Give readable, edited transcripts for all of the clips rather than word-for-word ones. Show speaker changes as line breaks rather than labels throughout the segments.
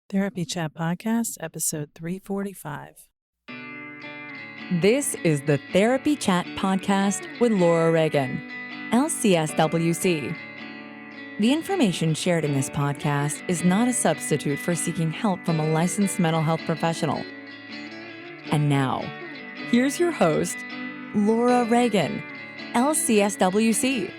Therapy Chat Podcast, episode 345.
This is the Therapy Chat Podcast with Laura Reagan, LCSWC. The information shared in this podcast is not a substitute for seeking help from a licensed mental health professional. And now, here's your host, Laura Reagan, LCSWC.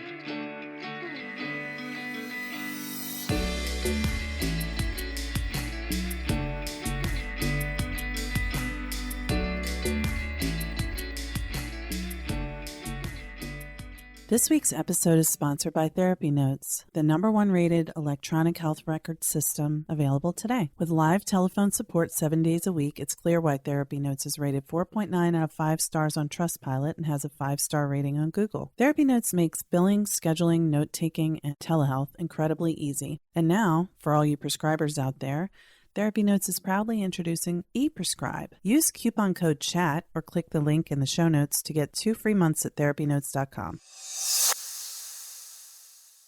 This week's episode is sponsored by TherapyNotes, the #1 rated electronic health record system available today. With live telephone support 7 days a week, it's clear why TherapyNotes is rated 4.9 out of 5 stars on Trustpilot and has a 5-star rating on Google. TherapyNotes makes billing, scheduling, note-taking, and telehealth incredibly easy. And now, for all you prescribers out there, TherapyNotes is proudly introducing ePrescribe. Use coupon code CHAT or click the link in the show notes to get 2 free months at therapynotes.com.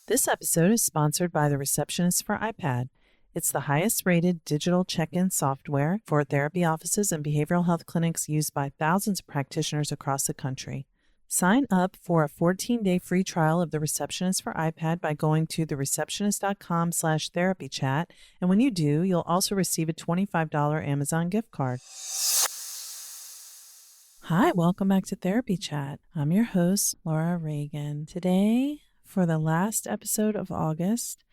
This episode is sponsored by the Receptionist for iPad. It's the highest rated digital check-in software for therapy offices and behavioral health clinics used by thousands of practitioners across the country. Sign up for a 14-day free trial of the Receptionist for iPad by going to thereceptionist.com/therapychat. And when you do, you'll also receive a $25 Amazon gift card. Hi, welcome back to Therapy Chat. I'm your host, Laura Reagan. Today, for the last episode of August,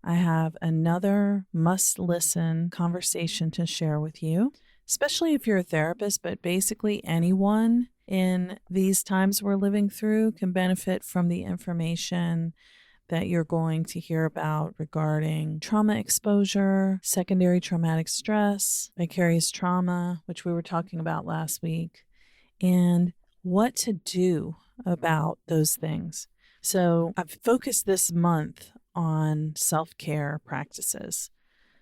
I have another must-listen conversation to share with you, especially if you're a therapist, but basically anyone in these times we're living through can benefit from the information that you're going to hear about regarding trauma exposure, secondary traumatic stress, vicarious trauma, which we were talking about last week, and what to do about those things. So I've focused this month on self-care practices,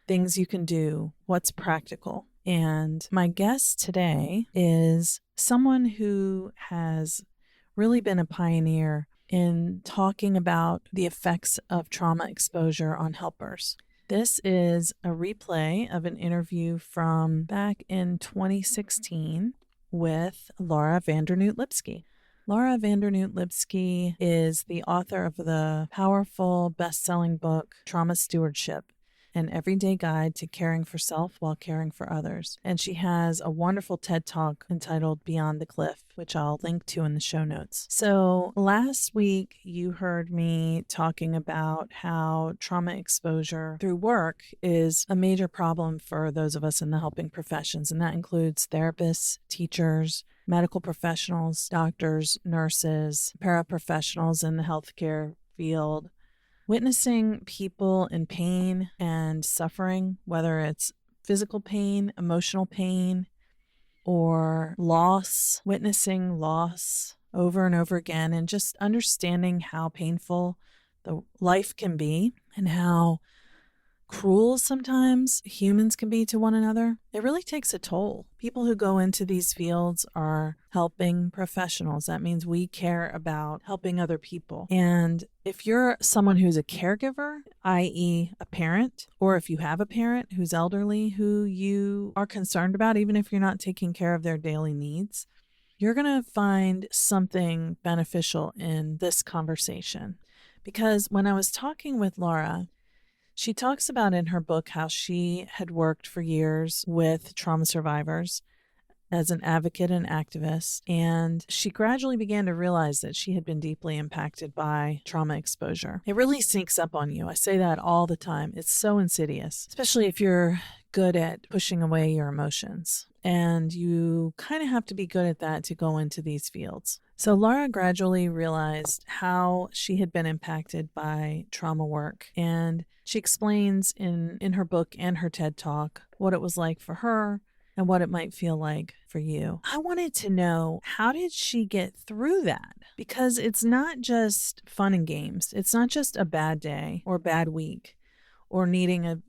things you can do, what's practical. And my guest today is someone who has really been a pioneer in talking about the effects of trauma exposure on helpers. This is a replay of an interview from back in 2016 with Laura Dernoot Lipsky. Laura Dernoot Lipsky is the author of the powerful best-selling book, Trauma Stewardship: An Everyday Guide to Caring for Self While Caring for Others. And she has a wonderful TED Talk entitled Beyond the Cliff, which I'll link to in the show notes. So last week, you heard me talking about how trauma exposure through work is a major problem for those of us in the helping professions. And that includes therapists, teachers, medical professionals, doctors, nurses, paraprofessionals in the healthcare field. Witnessing people in pain and suffering, whether it's physical pain, emotional pain, or loss, witnessing loss over and over again, and just understanding how painful the life can be and how cruel sometimes humans can be to one another. It really takes a toll. People who go into these fields are helping professionals. That means we care about helping other people. And if you're someone who's a caregiver, i.e. a parent, or if you have a parent who's elderly who you are concerned about, even if you're not taking care of their daily needs, you're going to find something beneficial in this conversation. Because when I was talking with Laura, she talks about in her book how she had worked for years with trauma survivors as an advocate and activist, and she gradually began to realize that she had been deeply impacted by trauma exposure. It really sneaks up on you. I say that all the time. It's so insidious, especially if you're good at pushing away your emotions. And you kind of have to be good at that to go into these fields. So Laura gradually realized how she had been impacted by trauma work. And she explains in her book and her TED Talk what it was like for her and what it might feel like for you. I wanted to know, how did she get through that? Because it's not just fun and games. It's not just a bad day or bad week or needing a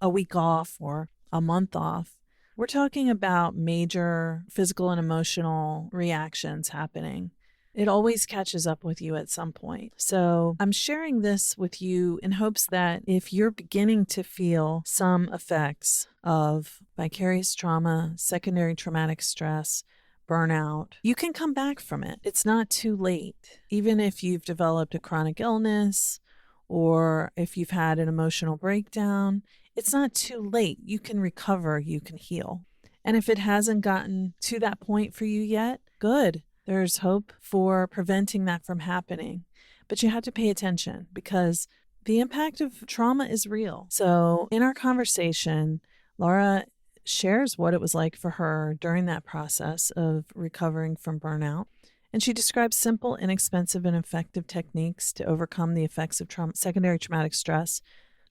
week off or a month off. We're talking about major physical and emotional reactions happening It always catches up with you at some point. So I'm sharing this with you in hopes that if you're beginning to feel some effects of vicarious trauma, secondary traumatic stress, burnout, you can come back from it. It's not too late. Even if you've developed a chronic illness or if you've had an emotional breakdown, it's not too late. You can recover, you can heal. And if it hasn't gotten to that point for you yet, good. There's hope for preventing that from happening. But you have to pay attention because the impact of trauma is real. So in our conversation, Laura shares what it was like for her during that process of recovering from burnout. And she describes simple, inexpensive, and effective techniques to overcome the effects of secondary traumatic stress,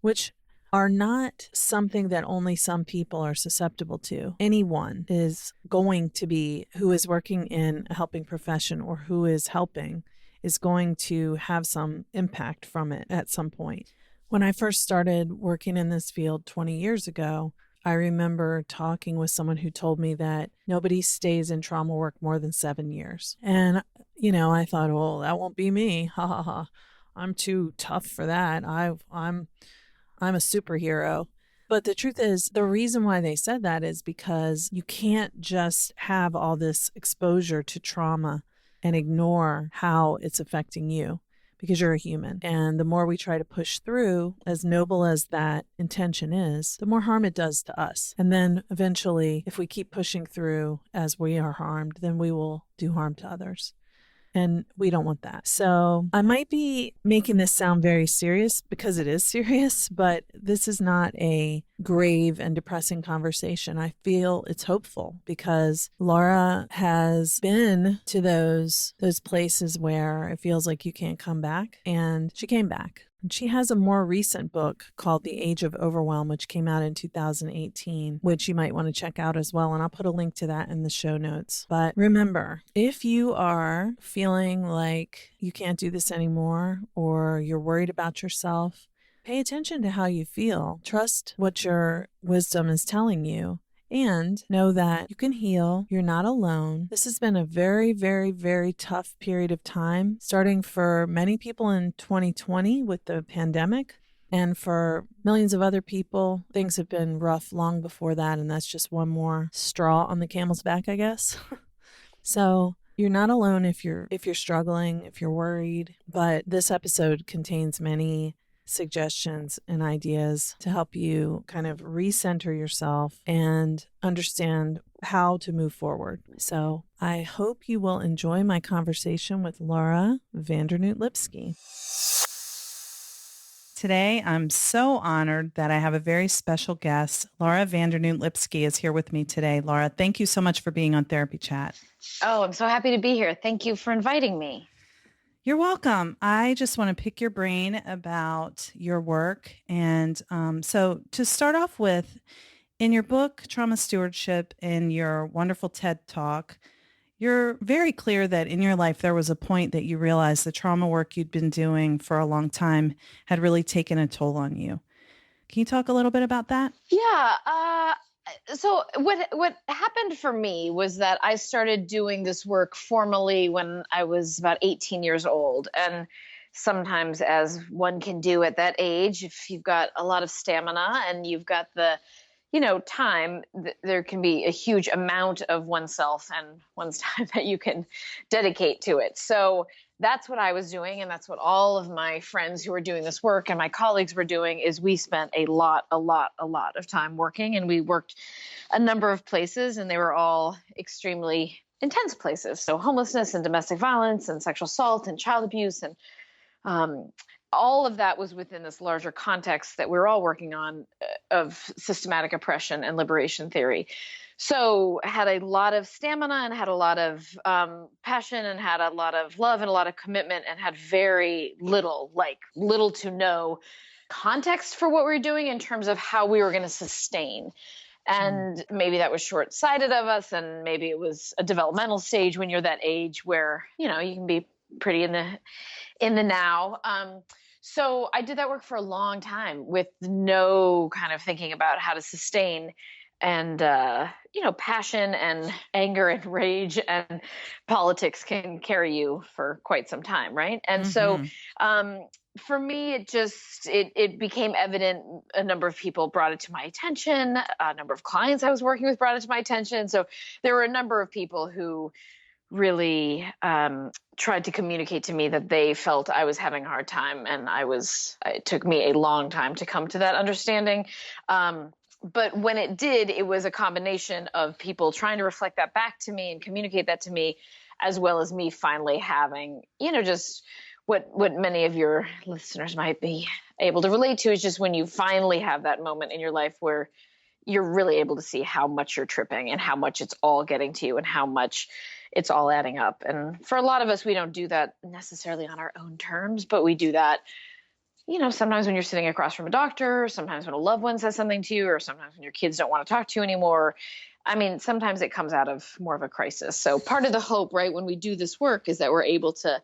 which are not something that only some people are susceptible to. Anyone is going to be, who is working in a helping profession or who is helping, is going to have some impact from it at some point. When I first started working in this field 20 years ago, I remember talking with someone who told me that nobody stays in trauma work more than 7 years. And, I thought, well, that won't be me. Ha ha ha. I'm too tough for that. I'm a superhero. But the truth is, the reason why they said that is because you can't just have all this exposure to trauma and ignore how it's affecting you because you're a human. And the more we try to push through, as noble as that intention is, the more harm it does to us. And then eventually, if we keep pushing through as we are harmed, then we will do harm to others. And we don't want that. So I might be making this sound very serious because it is serious, but this is not a grave and depressing conversation. I feel it's hopeful because Laura has been to those places where it feels like you can't come back. And she came back. And she has a more recent book called The Age of Overwhelm, which came out in 2018, which you might want to check out as well. And I'll put a link to that in the show notes. But remember, if you are feeling like you can't do this anymore or you're worried about yourself, pay attention to how you feel. Trust what your wisdom is telling you. And know that you can heal. You're not alone. This has been a very, very, very tough period of time, starting for many people in 2020 with the pandemic. And for millions of other people, things have been rough long before that. And that's just one more straw on the camel's back, I guess. So you're not alone if you're struggling, if you're worried. But this episode contains many suggestions and ideas to help you kind of recenter yourself and understand how to move forward. So I hope you will enjoy my conversation with Laura Vandernoot Lipsky. Today, I'm so honored that I have a very special guest. Laura Vandernoot Lipsky is here with me today. Laura, thank you so much for being on Therapy Chat.
Oh, I'm so happy to be here. Thank you for inviting me.
You're welcome. I just want to pick your brain about your work. And so to start off with, in your book, Trauma Stewardship, and your wonderful TED Talk, you're very clear that in your life there was a point that you realized the trauma work you'd been doing for a long time had really taken a toll on you. Can you talk a little bit about that?
Yeah. So what happened for me was that I started doing this work formally when I was about 18 years old. And sometimes, as one can do at that age, if you've got a lot of stamina and you've got the time, there can be a huge amount of oneself and one's time that you can dedicate to it. So that's what I was doing. And that's what all of my friends who were doing this work and my colleagues were doing is we spent a lot of time working, and we worked a number of places, and they were all extremely intense places. So homelessness and domestic violence and sexual assault and child abuse and all of that was within this larger context that we're all working on of systematic oppression and liberation theory. So I had a lot of stamina and had a lot of passion and had a lot of love and a lot of commitment and had very little to no context for what we were doing in terms of how we were going to sustain. And maybe that was short-sighted of us, and maybe it was a developmental stage when you're that age where, you can be pretty in the now. So I did that work for a long time with no kind of thinking about how to sustain. passion and anger and rage and politics can carry you for quite some time, right? And so
Mm-hmm.
for me, it became evident. A number of people brought it to my attention. A number of clients I was working with brought it to my attention. So there were a number of people who really tried to communicate to me that they felt I was having a hard time, and it took me a long time to come to that understanding. But when it did, it was a combination of people trying to reflect that back to me and communicate that to me, as well as me finally having, just what many of your listeners might be able to relate to, is just when you finally have that moment in your life where you're really able to see how much you're tripping and how much it's all getting to you and how much it's all adding up. And for a lot of us, we don't do that necessarily on our own terms, but we do that, sometimes when you're sitting across from a doctor, sometimes when a loved one says something to you, or sometimes when your kids don't want to talk to you anymore. I mean, sometimes it comes out of more of a crisis. So part of the hope, right, when we do this work is that we're able to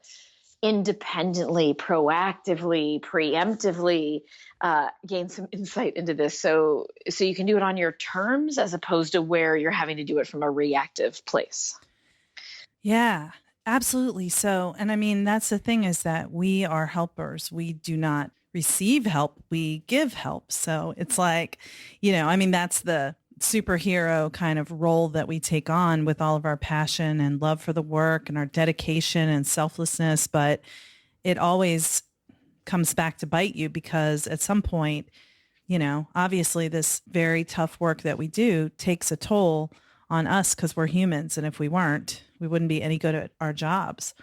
independently, proactively, preemptively gain some insight into this. So you can do it on your terms as opposed to where you're having to do it from a reactive place.
Yeah, absolutely. So, and I mean, that's the thing, is that we are helpers. We do not receive help, we give help. So it's like, I mean, that's the superhero kind of role that we take on with all of our passion and love for the work and our dedication and selflessness. But it always comes back to bite you, because at some point, obviously this very tough work that we do takes a toll on us, because we're humans. And if we weren't, we wouldn't be any good at our jobs.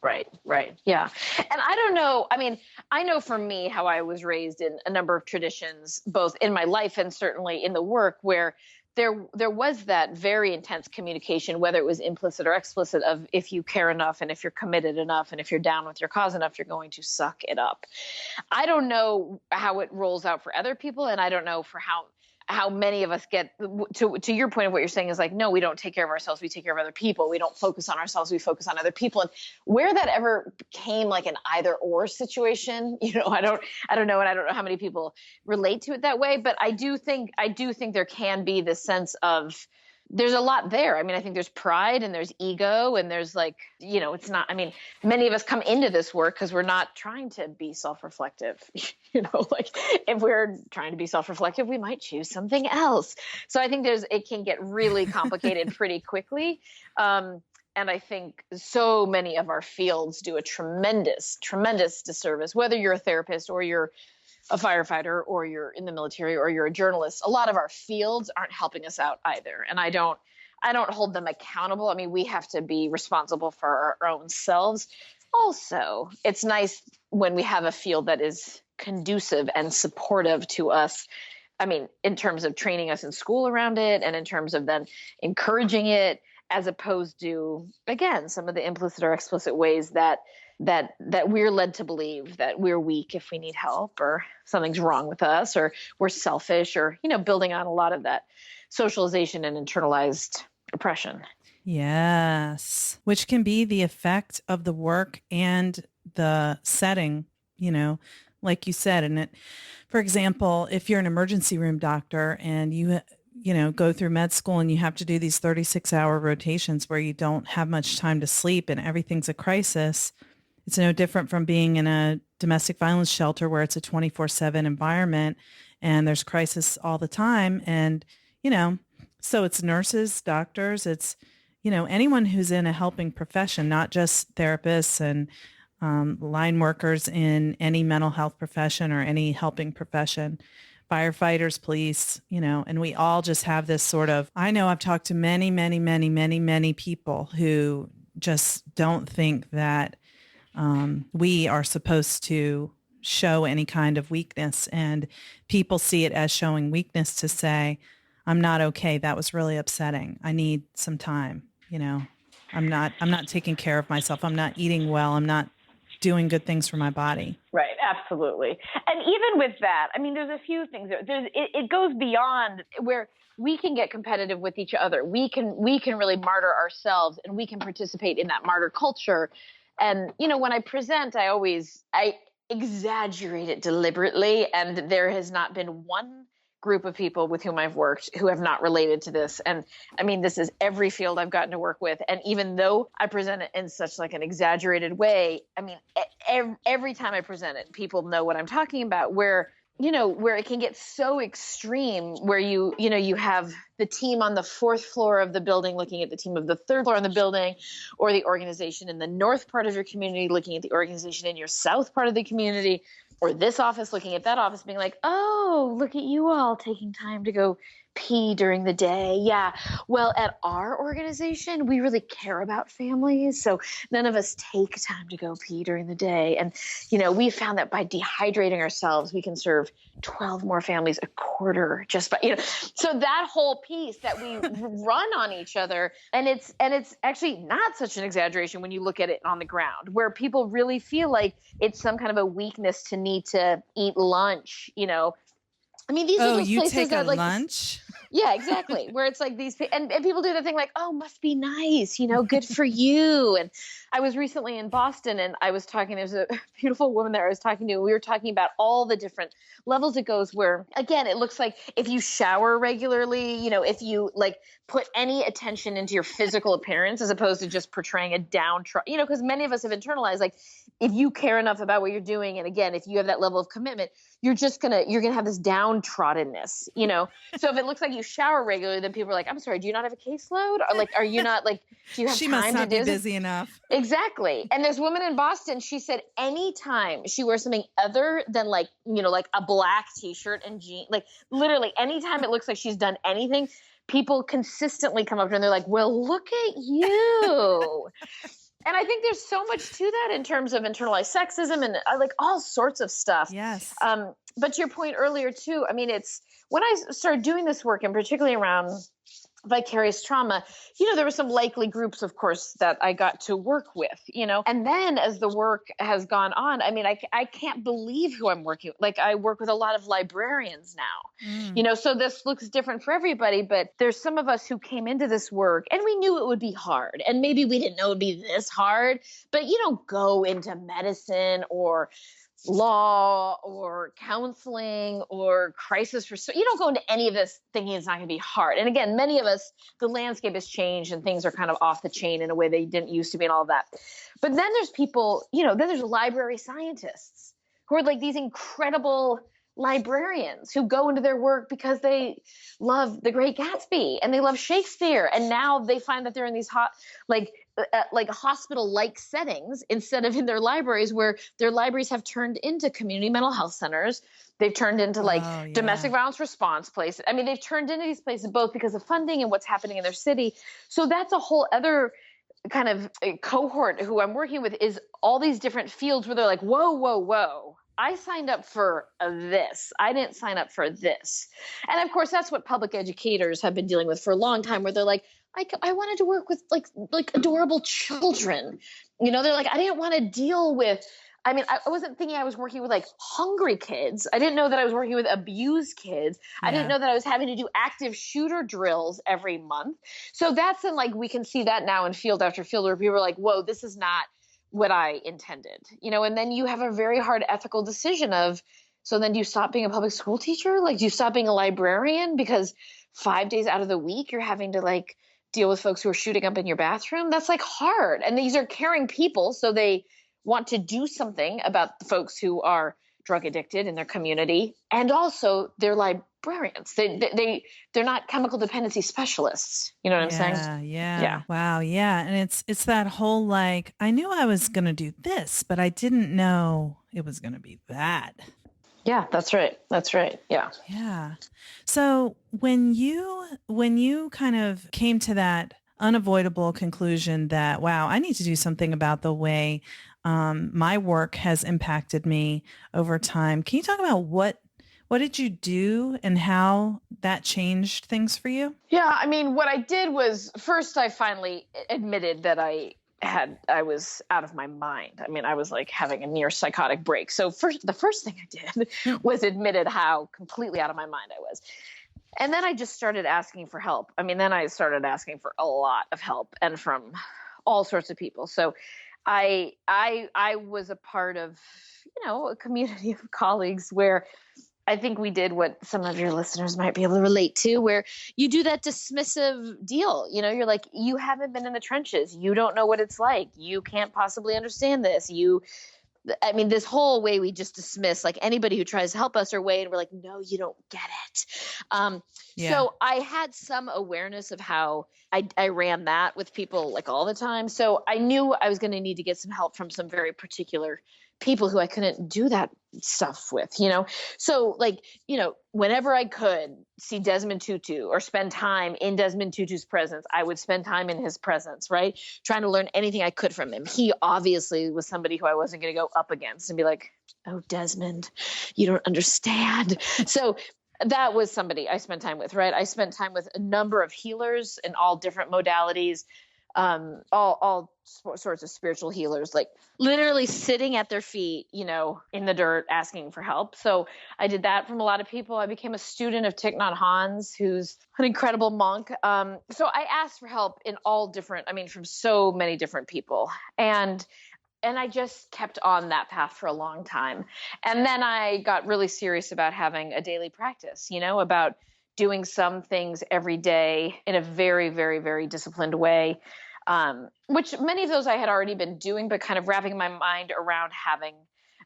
Right. Yeah. And I don't know. I mean, I know for me how I was raised in a number of traditions, both in my life and certainly in the work, where there was that very intense communication, whether it was implicit or explicit, of if you care enough and if you're committed enough and if you're down with your cause enough, you're going to suck it up. I don't know how it rolls out for other people, and I don't know for how many of us get to your point of what you're saying is like, no, we don't take care of ourselves. We take care of other people. We don't focus on ourselves. We focus on other people. And where that ever became like an either or situation, I don't know. And I don't know how many people relate to it that way, but I do think there can be this sense of, there's a lot there. I mean, I think there's pride and there's ego and there's like, it's not, I mean, many of us come into this work because we're not trying to be self-reflective. Like if we're trying to be self-reflective, we might choose something else. So I think it can get really complicated pretty quickly. And I think so many of our fields do a tremendous, tremendous disservice, whether you're a therapist or you're a firefighter or you're in the military or you're a journalist. A lot of our fields aren't helping us out either. And I don't hold them accountable. I mean, we have to be responsible for our own selves. Also, it's nice when we have a field that is conducive and supportive to us. I mean, in terms of training us in school around it and in terms of then encouraging it, as opposed to, again, some of the implicit or explicit ways that we're led to believe that we're weak if we need help, or something's wrong with us, or we're selfish, or, building on a lot of that socialization and internalized oppression.
Yes. Which can be the effect of the work and the setting, like you said. And for example, if you're an emergency room doctor and you go through med school and you have to do these 36-hour rotations where you don't have much time to sleep and everything's a crisis, it's no different from being in a domestic violence shelter where it's a 24/7 environment and there's crisis all the time. And, so it's nurses, doctors, it's, anyone who's in a helping profession, not just therapists and line workers in any mental health profession or any helping profession, firefighters, police, and we all just have this sort of, I know I've talked to many, many, many, many, many people who just don't think that we are supposed to show any kind of weakness, and people see it as showing weakness to say, I'm not okay. That was really upsetting. I need some time. I'm not taking care of myself. I'm not eating well. I'm not doing good things for my body.
Right. Absolutely. And even with that, I mean, there's a few things it goes beyond where we can get competitive with each other. We can really martyr ourselves, and we can participate in that martyr culture. And, when I present, I exaggerate it deliberately. And there has not been one group of people with whom I've worked who have not related to this. And I mean, this is every field I've gotten to work with. And even though I present it in such like an exaggerated way, I mean, every time I present it, people know what I'm talking about, where it can get so extreme where you have the team on the fourth floor of the building looking at the team of the third floor in the building, or the organization in the north part of your community looking at the organization in your south part of the community, or this office looking at that office being like, oh, look at you all taking time to go pee during the day. Yeah. Well, at our organization, we really care about families. So none of us take time to go pee during the day. And, we found that by dehydrating ourselves, we can serve 12 more families a quarter just by, so that whole piece that we run on each other. And it's actually not such an exaggeration when you look at it on the ground, where people really feel like it's some kind of a weakness to need to eat lunch, I mean, these are those
you
places
take
that
a lunch?
Yeah, exactly. Where it's like these, and people do the thing like, oh, must be nice, good for you. And I was recently in Boston and I was talking, there's a beautiful woman there I was talking to. We were talking about all the different levels it goes where, again, it looks like if you shower regularly, if you like put any attention into your physical appearance as opposed to just portraying a downtrodden, because many of us have internalized, like, if you care enough about what you're doing, and again, if you have that level of commitment, you're gonna have this downtroddenness, So if it looks like you shower regularly, then people are like, I'm sorry, do you not have a caseload? Or like, are you not like, do you have
She
time
must
to
not
do
be
this?
busy enough.
Exactly. And this woman in Boston, she said anytime she wears something other than like, like a black t-shirt and jeans, like literally anytime it looks like she's done anything, people consistently come up to her and they're like, well, look at you. And I think there's so much to that in terms of internalized sexism and like all sorts of stuff.
Yes.
But to your point earlier too, I mean, it's when I started doing this work, and particularly around vicarious trauma, there were some likely groups, of course, that I got to work with, and then as the work has gone on, I mean, I can't believe who I'm working with. Like I work with a lot of librarians now, so this looks different for everybody, but there's some of us who came into this work and we knew it would be hard, and maybe we didn't know it would be this hard, but you don't go into medicine or law or counseling or crisis you don't go into any of this thinking it's not going to be hard. And again, many of us, the landscape has changed and things are kind of off the chain in a way they didn't used to be and all of that. But then there's people, then there's library scientists who are like these incredible librarians who go into their work because they love The Great Gatsby and they love Shakespeare. And now they find that they're in these like hospital-like settings instead of in their libraries, where their libraries have turned into community mental health centers. They've turned into domestic violence response places. I mean, they've turned into these places both because of funding and what's happening in their city. So that's a whole other kind of cohort who I'm working with, is all these different fields where they're like, whoa, whoa, whoa. I signed up for this. I didn't sign up for this. And of course, that's what public educators have been dealing with for a long time, where they're like, I wanted to work with like adorable children. They're like, I didn't want to deal with, I mean, I wasn't thinking I was working with like hungry kids. I didn't know that I was working with abused kids. Yeah. I didn't know that I was having to do active shooter drills every month. So that's like, we can see that now in field after field where people are like, whoa, this is not what I intended, and then you have a very hard ethical decision of, so then do you stop being a public school teacher? Like, do you stop being a librarian because 5 days out of the week you're having to like deal with folks who are shooting up in your bathroom? That's like hard. And these are caring people. So they want to do something about the folks who are drug addicted in their community. And also they're librarians. They're not chemical dependency specialists. You know what I'm saying?
Yeah. Wow. Yeah. And it's that whole, like, I knew I was going to do this, but I didn't know it was going to be that.
Yeah, that's right. That's right. Yeah.
Yeah. So when you kind of came to that unavoidable conclusion that, wow, I need to do something about the way my work has impacted me over time, can you talk about what did you do and how that changed things for you?
Yeah. I mean, what I did was, first, I finally admitted that I was out of my mind. I mean, I was like having a near psychotic break. So the first thing I did was admitted how completely out of my mind I was. And then I just started asking for help. I mean, then I started asking for a lot of help, and from all sorts of people. So I was a part of, a community of colleagues where I think we did what some of your listeners might be able to relate to, where you do that dismissive deal. You're like, you haven't been in the trenches. You don't know what it's like. You can't possibly understand this. This whole way we just dismiss like anybody who tries to help us or way, and we're like, no, you don't get it. So I had some awareness of how I ran that with people like all the time. So I knew I was going to need to get some help from some very particular people who I couldn't do that stuff with, So whenever I could see Desmond Tutu or spend time in Desmond Tutu's presence, I would spend time in his presence, right? Trying to learn anything I could from him. He obviously was somebody who I wasn't going to go up against and be like, oh, Desmond, you don't understand. So that was somebody I spent time with, right? I spent time with a number of healers in all different modalities, all sorts of spiritual healers, like literally sitting at their feet, in the dirt, asking for help. So I did that from a lot of people. I became a student of Thich Nhat Hanh's, who's an incredible monk. So I asked for help in all different, from so many different people. And I just kept on that path for a long time. And then I got really serious about having a daily practice, about doing some things every day in a very, very, very disciplined way, which many of those I had already been doing, but kind of wrapping my mind around having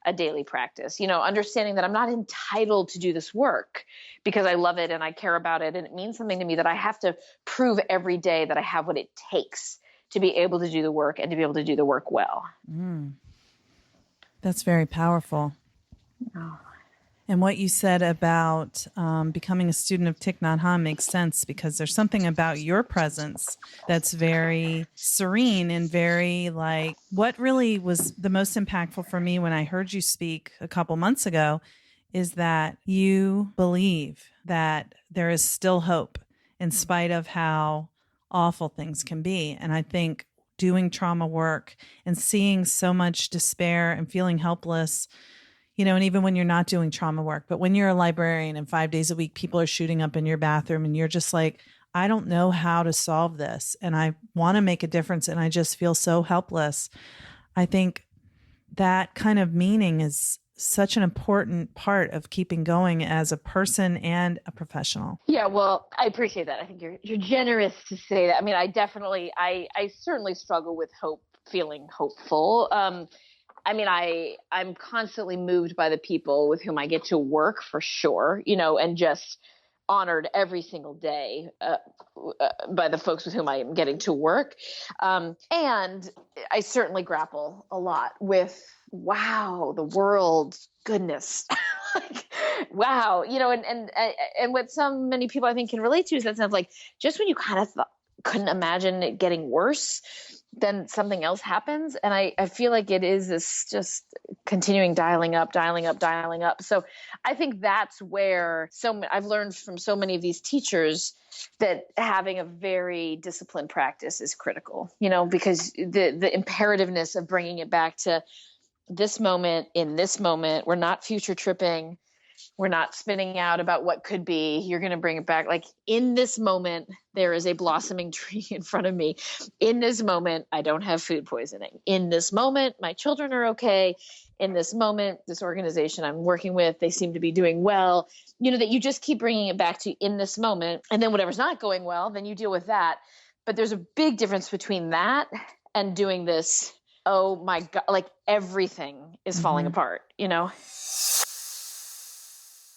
a daily practice, understanding that I'm not entitled to do this work because I love it and I care about it. And it means something to me that I have to prove every day that I have what it takes to be able to do the work and to be able to do the work well.
That's very powerful.
Oh.
And what you said about becoming a student of Thich Nhat Hanh makes sense, because there's something about your presence that's very serene and very like, what really was the most impactful for me when I heard you speak a couple months ago is that you believe that there is still hope in spite of how awful things can be. And I think doing trauma work and seeing so much despair and feeling helpless, and even when you're not doing trauma work, but when you're a librarian and 5 days a week, people are shooting up in your bathroom and you're just like, I don't know how to solve this. And I want to make a difference. And I just feel so helpless. I think that kind of meaning is such an important part of keeping going as a person and a professional.
Yeah, well, I appreciate that. I think you're generous to say that. I certainly struggle with hope, feeling hopeful. I'm constantly moved by the people with whom I get to work, for sure, and just honored every single day by the folks with whom I am getting to work. And I certainly grapple a lot with, wow, the world, goodness, like, wow, and what many people I think can relate to is that sense of like, just when you kind of couldn't imagine it getting worse, then something else happens. And I feel like it is this just continuing dialing up. So I think that's where I've learned from so many of these teachers that having a very disciplined practice is critical, because the imperativeness of bringing it back to this moment, in this moment, we're not future tripping. We're not spinning out about what could be. You're going to bring it back. Like, in this moment, there is a blossoming tree in front of me. In this moment, I don't have food poisoning. In this moment, my children are okay. In this moment, this organization I'm working with, they seem to be doing well. That you just keep bringing it back to in this moment. And then whatever's not going well, then you deal with that. But there's a big difference between that and doing this, oh my God, like everything is falling apart,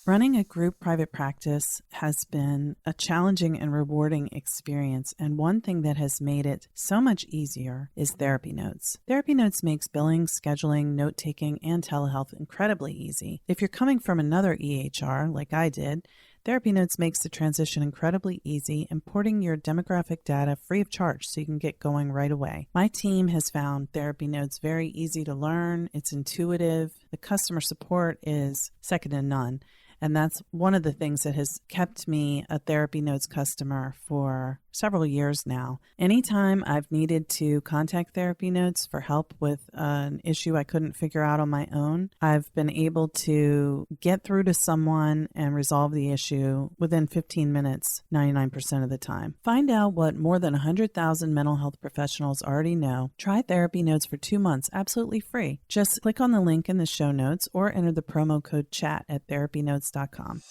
Running a group private practice has been a challenging and rewarding experience, and one thing that has made it so much easier is TherapyNotes. TherapyNotes makes billing, scheduling, note-taking, and telehealth incredibly easy. If you're coming from another EHR, like I did, TherapyNotes makes the transition incredibly easy, importing your demographic data free of charge so you can get going right away. My team has found TherapyNotes very easy to learn. It's intuitive. The customer support is second to none. And that's one of the things that has kept me a TherapyNotes customer for several years now. Anytime I've needed to contact TherapyNotes for help with an issue I couldn't figure out on my own, I've been able to get through to someone and resolve the issue within 15 minutes, 99% of the time. Find out what more than 100,000 mental health professionals already know. Try TherapyNotes for 2 months, absolutely free. Just click on the link in the show notes or enter the promo code CHAT at therapynotes.com therapynotes.com.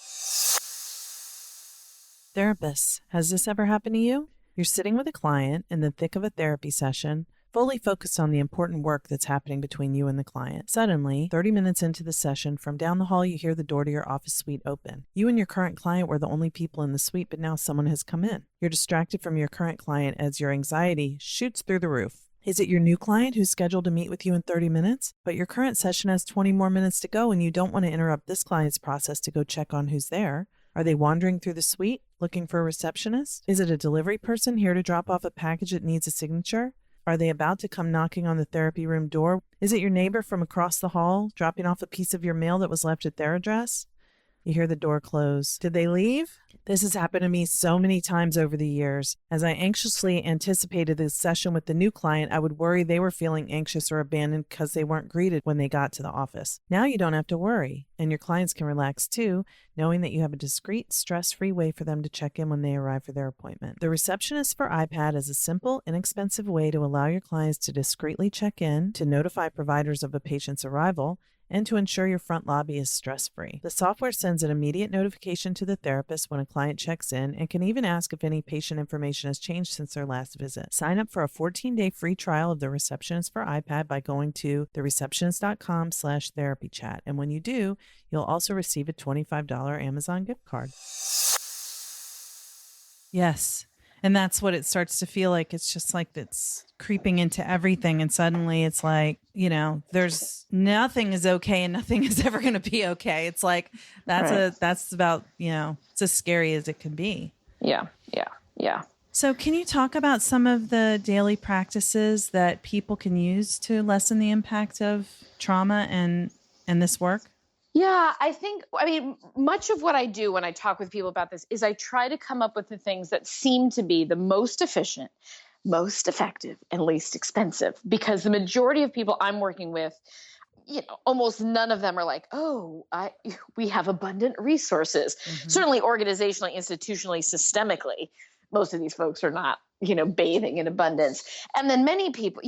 Therapists, has this ever happened to you? You're sitting with a client in the thick of a therapy session, fully focused on the important work that's happening between you and the client. Suddenly, 30 minutes into the session, from down the hall, you hear the door to your office suite open. You and your current client were the only people in the suite, but now someone has come in. You're distracted from your current client as your anxiety shoots through the roof. Is it your new client who's scheduled to meet with you in 30 minutes? But your current session has 20 more minutes to go, and you don't want to interrupt this client's process to go check on who's there. Are they wandering through the suite, looking for a receptionist? Is it a delivery person here to drop off a package that needs a signature? Are they about to come knocking on the therapy room door? Is it your neighbor from across the hall dropping off a piece of your mail that was left at their address? You hear the door close. Did they leave? This has happened to me so many times over the years. As I anxiously anticipated this session with the new client, I would worry they were feeling anxious or abandoned because they weren't greeted when they got to the office. Now you don't have to worry, and your clients can relax too, knowing that you have a discreet, stress-free way for them to check in when they arrive for their appointment. The Receptionist for iPad is a simple, inexpensive way to allow your clients to discreetly check in, to notify providers of a patient's arrival, and to ensure your front lobby is stress-free. The software sends an immediate notification to the therapist when a client checks in and can even ask if any patient information has changed since their last visit. Sign up for a 14-day free trial of the Receptionist for iPad by going to thereceptionist.com/therapychat. And when you do, you'll also receive a $25 Amazon gift card. Yes. And that's what it starts to feel like. It's just like it's creeping into everything. And suddenly it's like, there's nothing is okay and nothing is ever going to be okay. It's like, that's about, it's as scary as it can be.
Yeah.
So can you talk about some of the daily practices that people can use to lessen the impact of trauma and this work?
Yeah, much of what I do when I talk with people about this is I try to come up with the things that seem to be the most efficient, most effective, and least expensive. Because the majority of people I'm working with, almost none of them are like, we have abundant resources. Mm-hmm. Certainly organizationally, institutionally, systemically, most of these folks are not, bathing in abundance. And then many people,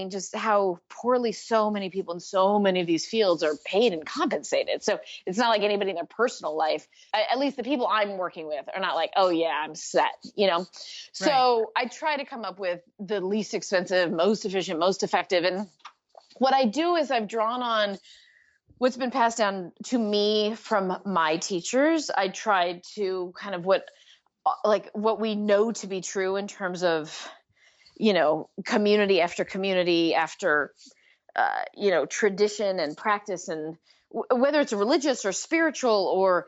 just how poorly so many people in so many of these fields are paid and compensated. So it's not like anybody in their personal life, at least the people I'm working with, are not like, oh yeah, I'm set, So I try to come up with the least expensive, most efficient, most effective. And what I do is I've drawn on what's been passed down to me from my teachers. I tried to kind of what we know to be true in terms of, community after, tradition and practice, and whether it's religious or spiritual or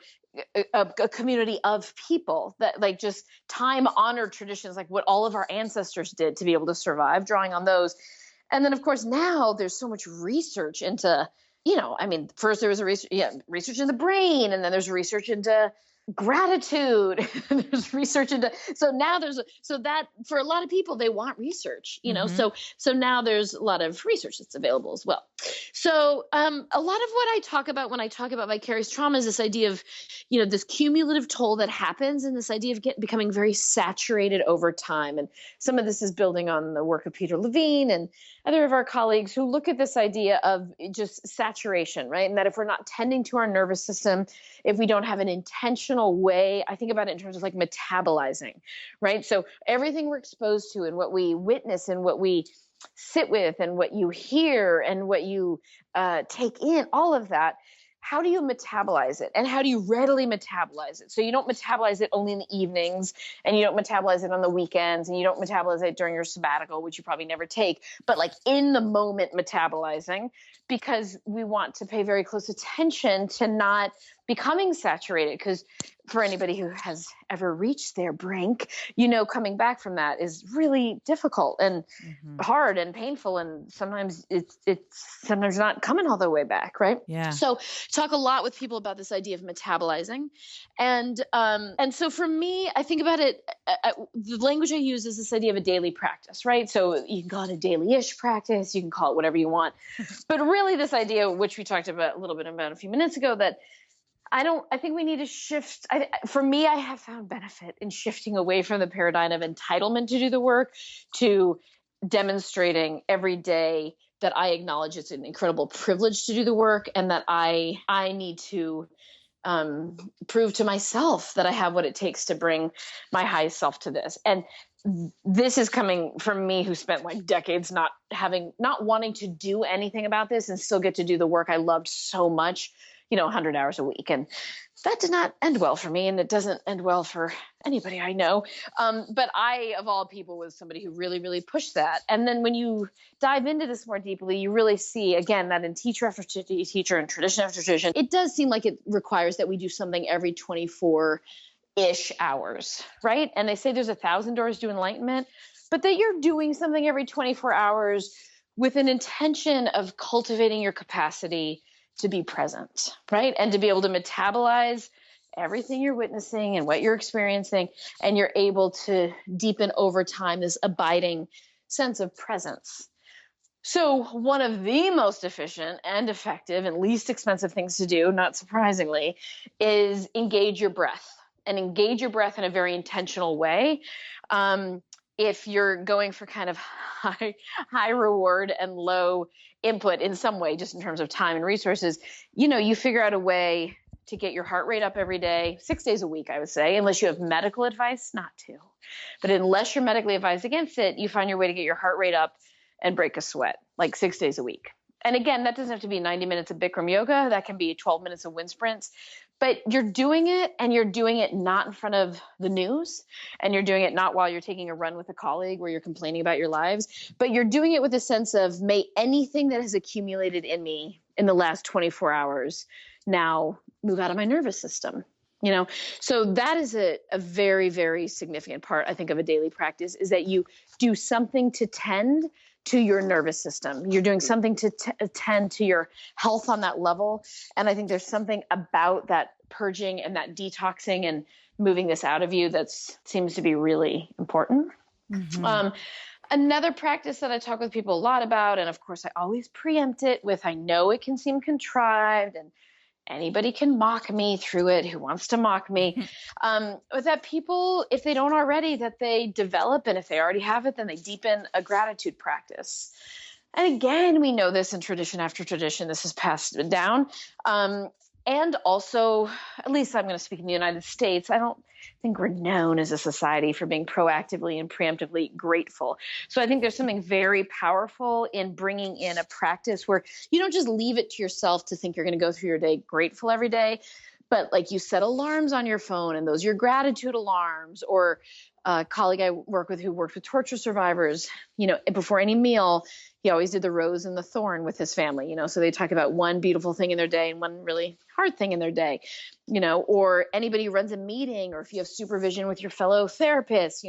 a community of people that like just time honored traditions, like what all of our ancestors did to be able to survive, drawing on those. And then of course, now there's so much research into, first there was research in the brain, and then there's research into gratitude. There's research into, so now so that for a lot of people, they want research, mm-hmm. so now there's a lot of research that's available as well. So a lot of what I talk about when I talk about vicarious trauma is this idea of, this cumulative toll that happens, and this idea of becoming very saturated over time. And some of this is building on the work of Peter Levine and other of our colleagues who look at this idea of just saturation, right? And that if we're not tending to our nervous system, if we don't have an intentional way, I think about it in terms of like metabolizing, right? So everything we're exposed to and what we witness and what we sit with and what you hear and what you take in, all of that, how do you metabolize it? And how do you readily metabolize it? So you don't metabolize it only in the evenings, and you don't metabolize it on the weekends, and you don't metabolize it during your sabbatical, which you probably never take, but like in the moment metabolizing, because we want to pay very close attention to not becoming saturated. Because for anybody who has ever reached their brink, coming back from that is really difficult and mm-hmm. hard and painful. And sometimes it's sometimes not coming all the way back. Right.
Yeah.
So talk a lot with people about this idea of metabolizing. And so for me, I think about it, the language I use is this idea of a daily practice, right? So you can call it a daily-ish practice. You can call it whatever you want, but really this idea, which we talked about a little bit about a few minutes ago, that I think we need to shift. For me, I have found benefit in shifting away from the paradigm of entitlement to do the work to demonstrating every day that I acknowledge it's an incredible privilege to do the work, and that I need to prove to myself that I have what it takes to bring my highest self to this. And this is coming from me who spent like decades not wanting to do anything about this and still get to do the work I loved so much, 100 hours a week. And that did not end well for me, and it doesn't end well for anybody I know. But I, of all people, was somebody who really, really pushed that. And then when you dive into this more deeply, you really see, again, that in teacher after teacher and tradition after tradition, it does seem like it requires that we do something every 24-ish hours, right? And they say there's 1,000 doors to enlightenment, but that you're doing something every 24 hours with an intention of cultivating your capacity to be present, right? And to be able to metabolize everything you're witnessing and what you're experiencing, and you're able to deepen over time this abiding sense of presence. So one of the most efficient and effective and least expensive things to do, not surprisingly, is engage your breath, and engage your breath in a very intentional way. If you're going for kind of high reward and low input in some way, just in terms of time and resources, you figure out a way to get your heart rate up every day, 6 days a week, I would say, unless you have medical advice not to. But unless you're medically advised against it, you find your way to get your heart rate up and break a sweat, like 6 days a week. And again, that doesn't have to be 90 minutes of Bikram yoga. That can be 12 minutes of wind sprints. But you're doing it, and you're doing it not in front of the news, and you're doing it not while you're taking a run with a colleague where you're complaining about your lives, but you're doing it with a sense of, may anything that has accumulated in me in the last 24 hours now move out of my nervous system. So that is a very, very significant part, I think, of a daily practice, is that you do something to tend to your nervous system. You're doing something to attend to your health on that level. And I think there's something about that purging and that detoxing and moving this out of you that seems to be really important. Mm-hmm. Another practice that I talk with people a lot about, and of course I always preempt it with, I know it can seem contrived and anybody can mock me through it who wants to mock me. That people, if they don't already, that they develop, and if they already have it, then they deepen a gratitude practice. And again, we know this in tradition after tradition, this is passed down. And also, at least I'm going to speak in the United States, I don't think we're known as a society for being proactively and preemptively grateful. So I think there's something very powerful in bringing in a practice where you don't just leave it to yourself to think you're going to go through your day grateful every day, but like you set alarms on your phone, and those are your gratitude alarms. Or a colleague I work with who worked with torture survivors, before any meal, he always did the rose and the thorn with his family, so they talk about one beautiful thing in their day and one really hard thing in their day, or anybody who runs a meeting, or if you have supervision with your fellow therapists,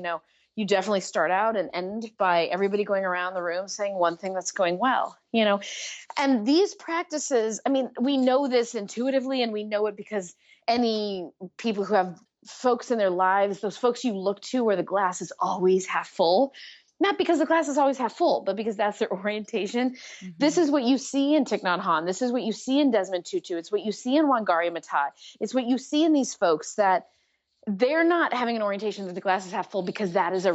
you definitely start out and end by everybody going around the room saying one thing that's going well, and these practices, we know this intuitively, and we know it because any people who have folks in their lives, those folks you look to where the glass is always half full, not because the glass is always half full, but because that's their orientation. Mm-hmm. This is what you see in Thich Nhat Hanh. This is what you see in Desmond Tutu. It's what you see in Wangari Maathai. It's what you see in these folks, that they're not having an orientation that the glass is half full because that is a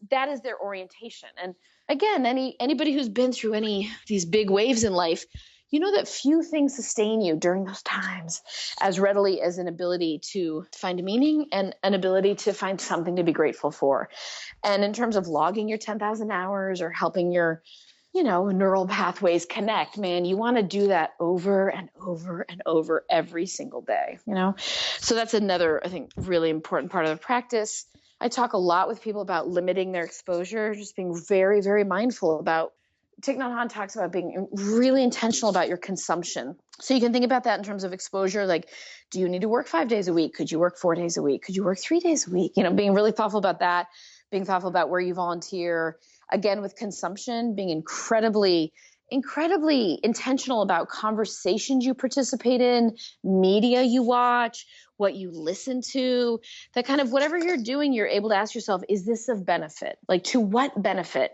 that is their orientation. And again, anybody who's been through these big waves in life, that few things sustain you during those times as readily as an ability to find meaning and an ability to find something to be grateful for. And in terms of logging your 10,000 hours or helping your, neural pathways connect, man, you want to do that over and over and over every single day, So that's another, I think, really important part of the practice. I talk a lot with people about limiting their exposure, just being very, very mindful about. Thich Nhat Hanh talks about being really intentional about your consumption. So you can think about that in terms of exposure. Like, do you need to work 5 days a week? Could you work 4 days a week? Could you work 3 days a week? Being really thoughtful about that, being thoughtful about where you volunteer. Again, with consumption, being incredibly intentional about conversations you participate in, media you watch, what you listen to, that kind of whatever you're doing, you're able to ask yourself, is this of benefit? Like, to what benefit?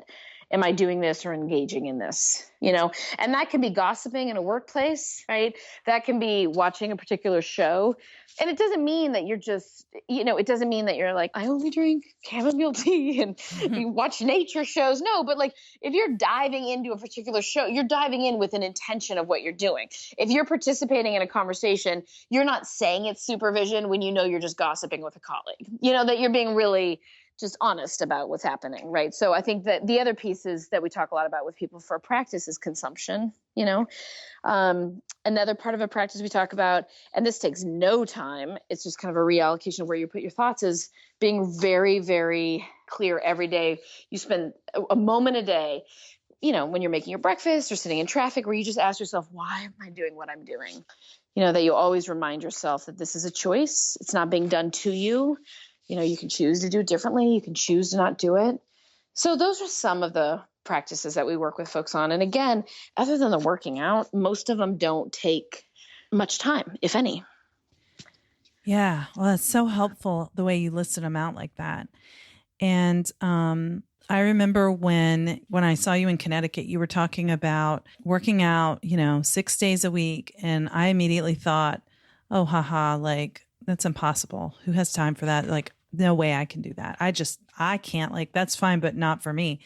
Am I doing this or engaging in this? And that can be gossiping in a workplace, right? That can be watching a particular show. And it doesn't mean that you're just, it doesn't mean that you're like, I only drink chamomile tea and you watch nature shows. No, but like if you're diving into a particular show, you're diving in with an intention of what you're doing. If you're participating in a conversation, you're not saying it's supervision when you're just gossiping with a colleague, that you're being really just honest about what's happening, right? So I think that the other pieces that we talk a lot about with people for practice is consumption, Another part of a practice we talk about, and this takes no time, it's just kind of a reallocation of where you put your thoughts, is being very, very clear every day. You spend a moment a day, when you're making your breakfast or sitting in traffic, where you just ask yourself, why am I doing what I'm doing? That you always remind yourself that this is a choice. It's not being done to you. You can choose to do it differently. You can choose to not do it. So those are some of the practices that we work with folks on. And again, other than the working out, most of them don't take much time, if any.
Yeah. Well, that's so helpful the way you listed them out like that. And I remember when I saw you in Connecticut, you were talking about working out, 6 days a week. And I immediately thought, oh, haha, like that's impossible. Who has time for that? Like, no way I can do that. I can't, like, that's fine, but not for me.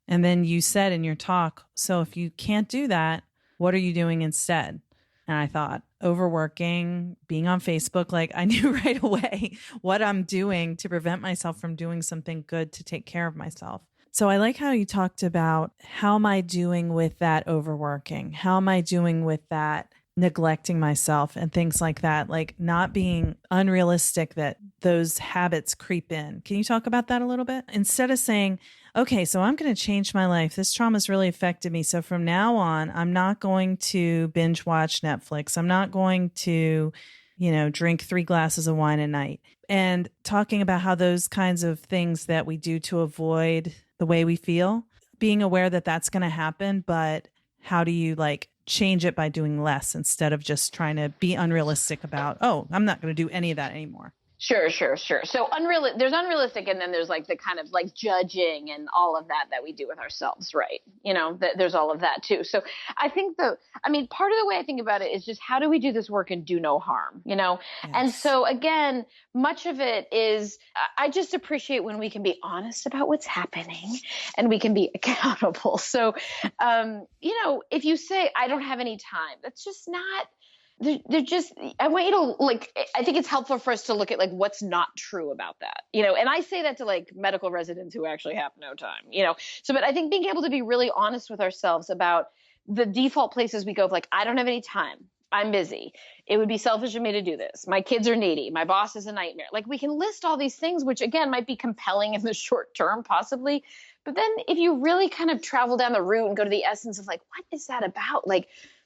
And then you said in your talk, so if you can't do that, what are you doing instead? And I thought, overworking, being on Facebook, like I knew right away what I'm doing to prevent myself from doing something good to take care of myself. So I like how you talked about, how am I doing with that overworking? How am I doing with that neglecting myself and things like that, like not being unrealistic that those habits creep in. Can you talk about that a little bit? Instead of saying, okay, so I'm going to change my life. This trauma's really affected me. So from now on, I'm not going to binge watch Netflix. I'm not going to, drink 3 glasses of wine a night. And talking about how those kinds of things that we do to avoid the way we feel, being aware that that's going to happen, but how do you change it by doing less instead of just trying to be unrealistic about, oh, I'm not going to do any of that anymore.
Sure. So there's unrealistic, and then there's the kind of judging and all of that we do with ourselves, right? There's all of that too. So I think part of the way I think about it is just, how do we do this work and do no harm, Yes. And so again, much of it is, I just appreciate when we can be honest about what's happening and we can be accountable. So, if you say, I don't have any time, that's just not, they're just, I want you to I think it's helpful for us to look at what's not true about that, and I say that to medical residents who actually have no time, so, but I think being able to be really honest with ourselves about the default places we go of I don't have any time. I'm busy. It would be selfish of me to do this. My kids are needy. My boss is a nightmare. We can list all these things, which again might be compelling in the short term, possibly. But then if you really kind of travel down the route and go to the essence of what is that about?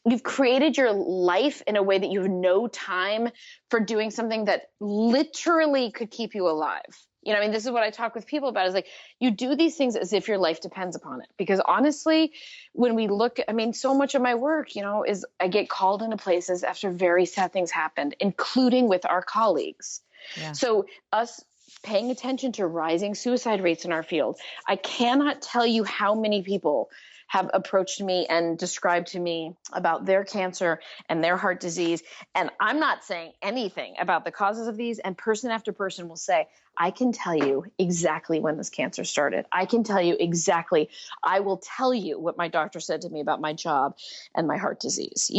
You've created your life in a way that you have no time for doing something that literally could keep you alive. This is what I talk with people about, is you do these things as if your life depends upon it. Because honestly, when we look, so much of my work, is I get called into places after very sad things happened, including with our colleagues. Yeah. So us paying attention to rising suicide rates in our field, I cannot tell you how many people have approached me and described to me about their cancer and their heart disease. And I'm not saying anything about the causes of these. And person after person will say, I can tell you exactly when this cancer started. I can tell you exactly. I will tell you what my doctor said to me about my job and my heart disease,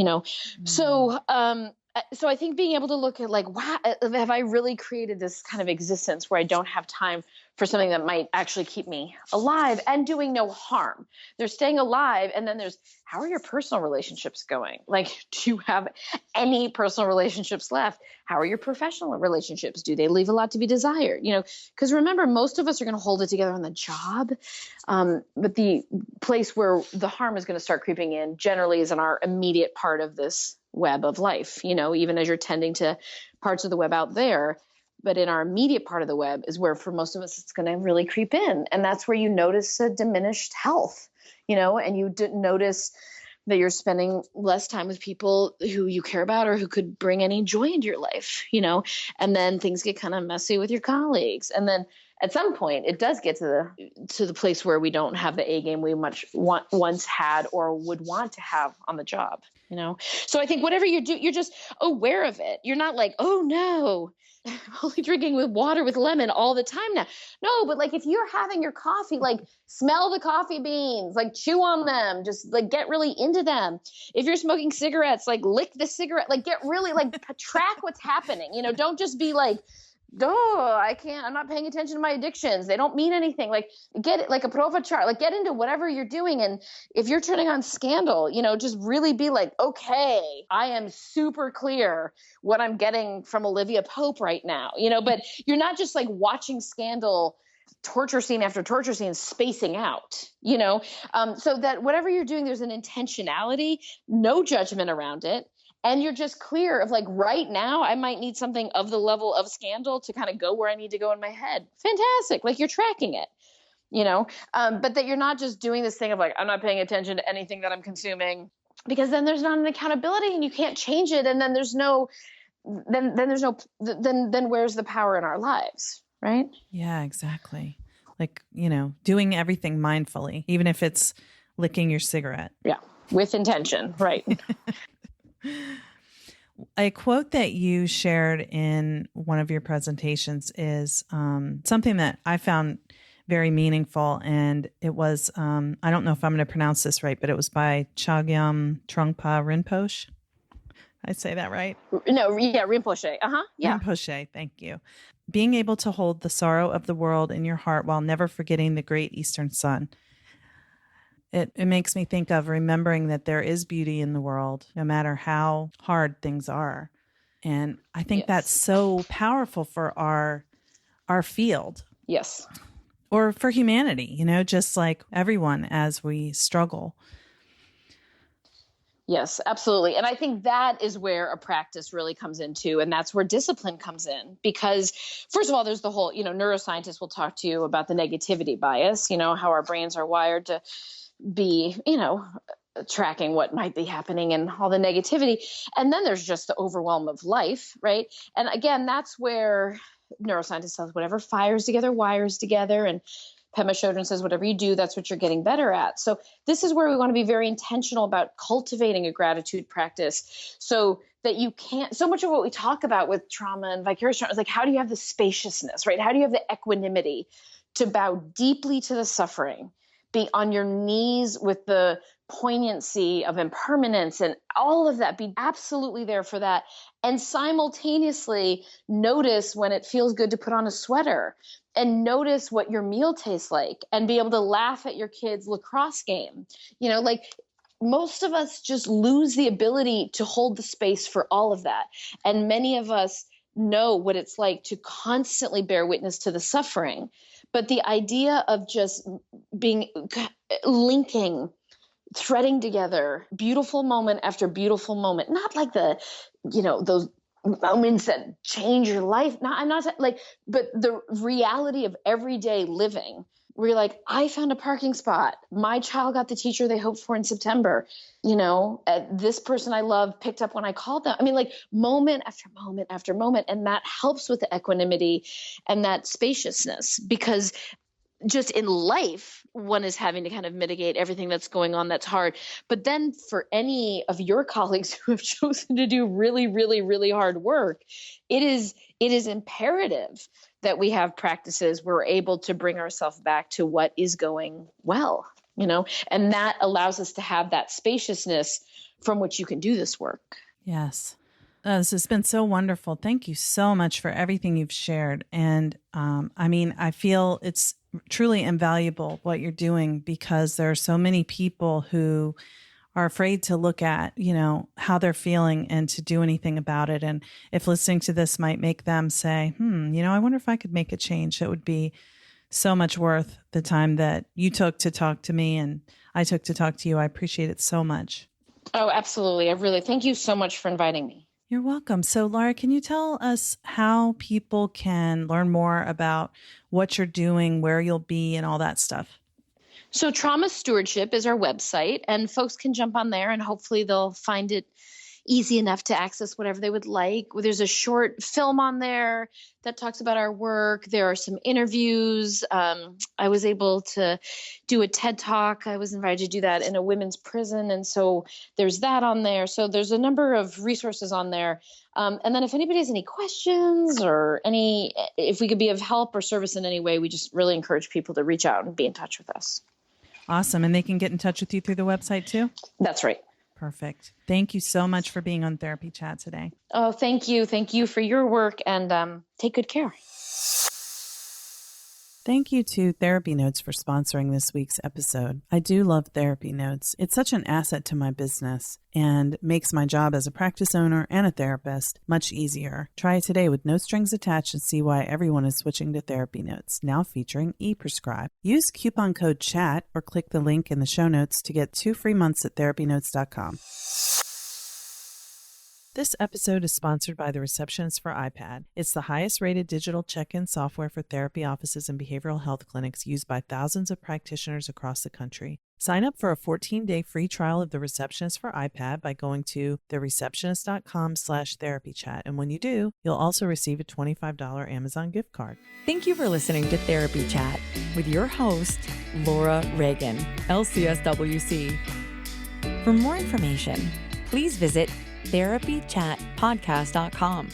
So I think being able to look at wow, have I really created this kind of existence where I don't have time for something that might actually keep me alive and doing no harm? There's staying alive. And then there's, how are your personal relationships going? Do you have any personal relationships left? How are your professional relationships? Do they leave a lot to be desired? Because remember, most of us are going to hold it together on the job. But the place where the harm is going to start creeping in generally is in our immediate part of this web of life, even as you're tending to parts of the web out there. But in our immediate part of the web is where, for most of us, it's going to really creep in. And that's where you notice a diminished health, and you notice that you're spending less time with people who you care about or who could bring any joy into your life, and then things get kind of messy with your colleagues. And at some point it does get to the place where we don't have the A game we once had or would want to have on the job, you know? So I think whatever you do, you're just aware of it. You're not like, oh no, I'm only drinking with water with lemon all the time now. No, but like if you're having your coffee, like smell the coffee beans, like chew on them, just like get really into them. If you're smoking cigarettes, like lick the cigarette, like get really like track what's happening. You know, don't just be like, oh, I'm not paying attention to my addictions. They don't mean anything. Like get it, like a prova chart, like get into whatever you're doing. And if you're turning on Scandal, you know, just really be like, okay, I am super clear what I'm getting from Olivia Pope right now, you know, but you're not just like watching Scandal torture scene after torture scene spacing out, you know, so that whatever you're doing, there's an intentionality, no judgment around it. And you're just clear of like, right now, I might need something of the level of Scandal to kind of go where I need to go in my head. Fantastic. Like you're tracking it, you know, but that you're not just doing this thing of like, I'm not paying attention to anything that I'm consuming, because then there's not an accountability and you can't change it. And then there's no, then where's the power in our lives? Right?
Yeah, exactly. Like, you know, doing everything mindfully, even if it's licking your cigarette.
Yeah. With intention. Right.
A quote that you shared in one of your presentations is something that I found very meaningful. And it was, I don't know if I'm going to pronounce this right, but it was by Chogyam Trungpa Rinpoche. I say that right?
No, yeah, Rinpoche. Yeah.
Rinpoche, thank you. Being able to hold the sorrow of the world in your heart while never forgetting the great Eastern sun. It makes me think of remembering that there is beauty in the world, no matter how hard things are. And I think that's so powerful for our field.
Yes.
Or for humanity, you know, just like everyone as we struggle.
Yes, absolutely. And I think that is where a practice really comes into, and that's where discipline comes in. Because first of all, there's the whole, you know, neuroscientists will talk to you about the negativity bias, you know, how our brains are wired to be, you know, tracking what might be happening and all the negativity. And then there's just the overwhelm of life, right? And again, that's where neuroscientists tell us whatever fires together, wires together. And Pema Chodron says, whatever you do, that's what you're getting better at. So this is where we want to be very intentional about cultivating a gratitude practice so that you can't, so much of what we talk about with trauma and vicarious trauma is like, how do you have the spaciousness, right? How do you have the equanimity to bow deeply to the suffering, be on your knees with the poignancy of impermanence and all of that, be absolutely there for that. And simultaneously notice when it feels good to put on a sweater and notice what your meal tastes like and be able to laugh at your kids' lacrosse game. You know, like most of us just lose the ability to hold the space for all of that. And many of us know what it's like to constantly bear witness to the suffering. But the idea of just being linking, threading together beautiful moment after beautiful moment, not like the, you know, those moments that change your life. I'm not like, but the reality of everyday living where you're like, I found a parking spot. My child got the teacher they hoped for in September. You know, this person I love picked up when I called them. I mean, like moment after moment after moment. And that helps with the equanimity and that spaciousness, because just in life, one is having to kind of mitigate everything that's going on that's hard. But then for any of your colleagues who have chosen to do really, really, really hard work, it is imperative that we have practices where we're able to bring ourselves back to what is going well, you know, and that allows us to have that spaciousness from which you can do this work.
Yes. This has been so wonderful. Thank you so much for everything you've shared. And I mean, I feel it's truly invaluable what you're doing, because there are so many people who are afraid to look at, you know, how they're feeling and to do anything about it. And if listening to this might make them say, you know, I wonder if I could make a change, it would be so much worth the time that you took to talk to me and I took to talk to you. I appreciate it so much.
Oh, absolutely. I really thank you so much for inviting me.
You're welcome. So, Laura, can you tell us how people can learn more about what you're doing, where you'll be, and all that stuff?
So Trauma Stewardship is our website, and folks can jump on there and hopefully they'll find it easy enough to access whatever they would like. There's a short film on there that talks about our work. There are some interviews. I was able to do a TED Talk. I was invited to do that in a women's prison. And so there's that on there. So there's a number of resources on there. And then if anybody has any questions or if we could be of help or service in any way, we just really encourage people to reach out and be in touch with us.
Awesome. And they can get in touch with you through the website too?
That's right.
Perfect. Thank you so much for being on Therapy Chat today.
Oh, thank you. Thank you for your work, and take good care.
Thank you to TherapyNotes for sponsoring this week's episode. I do love TherapyNotes. It's such an asset to my business and makes my job as a practice owner and a therapist much easier. Try it today with no strings attached and see why everyone is switching to TherapyNotes, now featuring ePrescribe. Use coupon code CHAT or click the link in the show notes to get 2 free months at therapynotes.com. This episode is sponsored by the Receptionist for iPad. It's the highest rated digital check-in software for therapy offices and behavioral health clinics used by thousands of practitioners across the country. Sign up for a 14-day free trial of the Receptionist for iPad by going to thereceptionist.com/therapychat. And when you do, you'll also receive a $25 Amazon gift card.
Thank you for listening to Therapy Chat with your host, Laura Reagan, LCSWC. For more information, please visit therapychatpodcast.com.